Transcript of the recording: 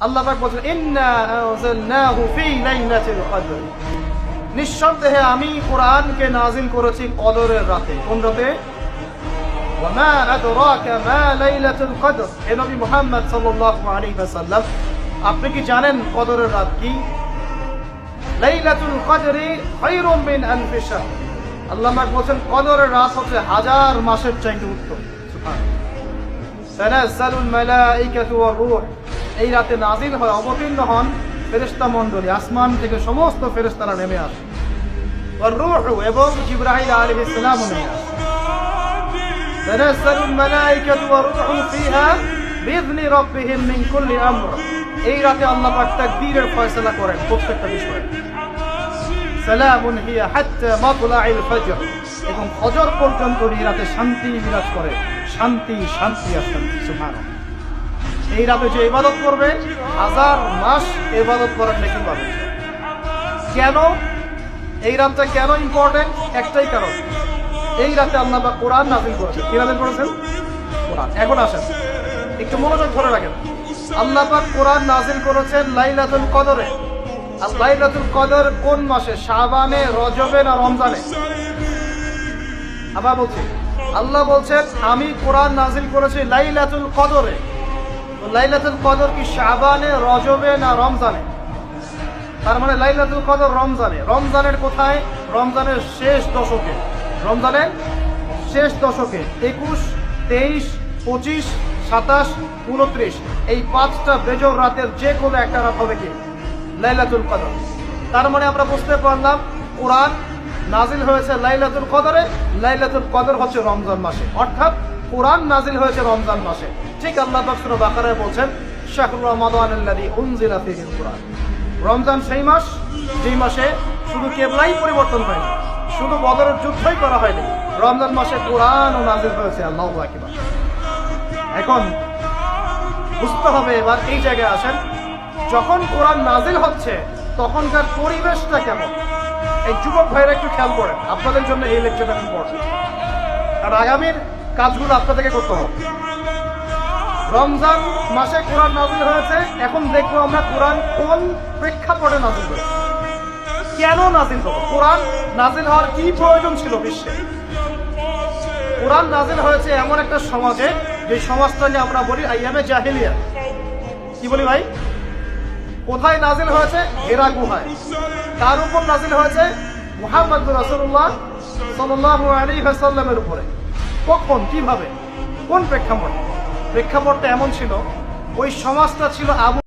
আল্লাহ পাক বলেন ইন্না আনজালনাহু ফি লাইলাতিল কদর, নিঃসন্দেহে আমি কোরআনকে নাজিল করেছি কদরের রাতে। কোন রাতে? ওয়া মা আদরাকা মা লাইলাতুল কদর। হে নবী মুহাম্মদ সাল্লাল্লাহু আলাইহি ওয়াসাল্লাম, আপনি কি জানেন কদরের রাত কি? লাইলাতুল কদরি খায়রুম মিন আলফি শাহর। আল্লাহ পাক বলেন কদরের রাত হচ্ছে হাজার মাসের চাইতে উত্তম। সুবহানাল্লাহ। তানাজ্জালুল মালাইকাতু ওয়ার রূহ, এই রাতে নাজিল হয়, অবতীর্ণ হন ফেরেশতা মণ্ডলী, আসমান থেকে সমস্ত ফেরেশতারা নেমে আসে। ওয়ার রূহ, এবং জিবরাইল আলাইহিস সালাম নেমে আসে। তানাজ্জালুল মালাইকাতু ওয়ার রূহু ফিহা বিইذনি রাব্বিহিম মিন কুল্লি আমর, এই রাতে আল্লাহ পাক তাকদীরের ফয়সালা করেন প্রত্যেকটা বিষয়ে। সালামুন হিয়া হাত্তা মাতলাইল ফজর, এবং ফজর পর্যন্ত এই রাতে শান্তি বিরাজ করে। শান্তি শান্তি আর শান্তি। সুবহানাল্লাহ। এই রাতে যে ইবাদত করবে হাজার মাস ইবাদত করার নেকি পাবে। কেন এই রাতটা কেন ইম্পর্টেন্ট? একটাই কারণ, এই রাতে আল্লাহ পাক কোরআন নাযিল করেছেন। কি নাযিল করেছেন? কোরআন। এখন আসেন একটু মনোযোগ ধরে রাখেন। আল্লাহ পাক কোরআন নাযিল করেছেন লাইলাতুল কদরে। আর লাইলাতুল কদর কোন মাসে? শাবানে, রজবে না রমজানে? আবার বলছি, আল্লাহ বলছেন আমি কোরআন নাযিল করেছি লাইলাতুল কদরে। লাইলাতুল কদর কি শাবানে, রজবে না রমজানে? তার মানে লাইলাতুল কদর রমজানে। রমজানের কোথায়? রমজানের শেষ দশকে। রমজানের শেষ দশকে 21, 23, 25, 27, 29 এই 5টা বেজর রাতের যে কোনো একটা রাত হবে কি লাইলাতুল কদর। তার মানে আমরা বুঝতে পারলাম কোরআন নাজিল হয়েছে লাইলাতুল কদরে। লাইলাতুল কদর হচ্ছে রমজান মাসে, অর্থাৎ কোরআন নাজিল হয়েছে রমজান মাসে। ঠিক আল্লাহ পাক সূরা বাকারায় বলছেন শাহরু রমাদানাল্লাযী উনজিলা ফীহিল কুরআন। রমজান সেই মাস যেই মাসে শুধু কিবলাই পরিবর্তন হয়নি, শুধু বদরের যুদ্ধই করা হয়নি, রমজান মাসে কোরআনও নাজিল হয়েছে। আল্লাহু আকবার। এখন বুঝতে হবে, এবার এই জায়গায় আসেন, যখন কোরআন নাজিল হচ্ছে তখনকার পরিবেশটা কেমন? এই যুবক ভাইরা একটু খেয়াল করেন, আপনাদের জন্য এই লেকচারটা ইম্পর্টেন্ট। আর আগামীর কাজগুলো আপনাদেরকে করতে হবে। রমজান মাসে কোরআন নাজিল হয়েছে, এখন দেখবো আমরা কোরআন কোন প্রেক্ষাপটে নাজিল হয়েছে, কেন নাজিল হলো, কোরআন নাজিল হওয়ার কি প্রয়োজন ছিল বিশ্বে। কোরআন নাজিল হয়েছে এমন একটা সমাজে, যে সমাজটা নিয়ে আমরা বলি আইয়ামে জাহিলিয়া। কি বলি ভাই? কোথায় নাজিল হয়েছে? হেরা গুহায়। তার উপর নাজিল হয়েছে মুহাম্মদ রাসূলুল্লাহ সাল্লাল্লাহু আলাইহি ওয়াসাল্লামের উপরে। কখন, কিভাবে, কোন প্রেক্ষাপটে? প্রেক্ষাপটটা এমন ছিল, ওই সমাজটা ছিল আবু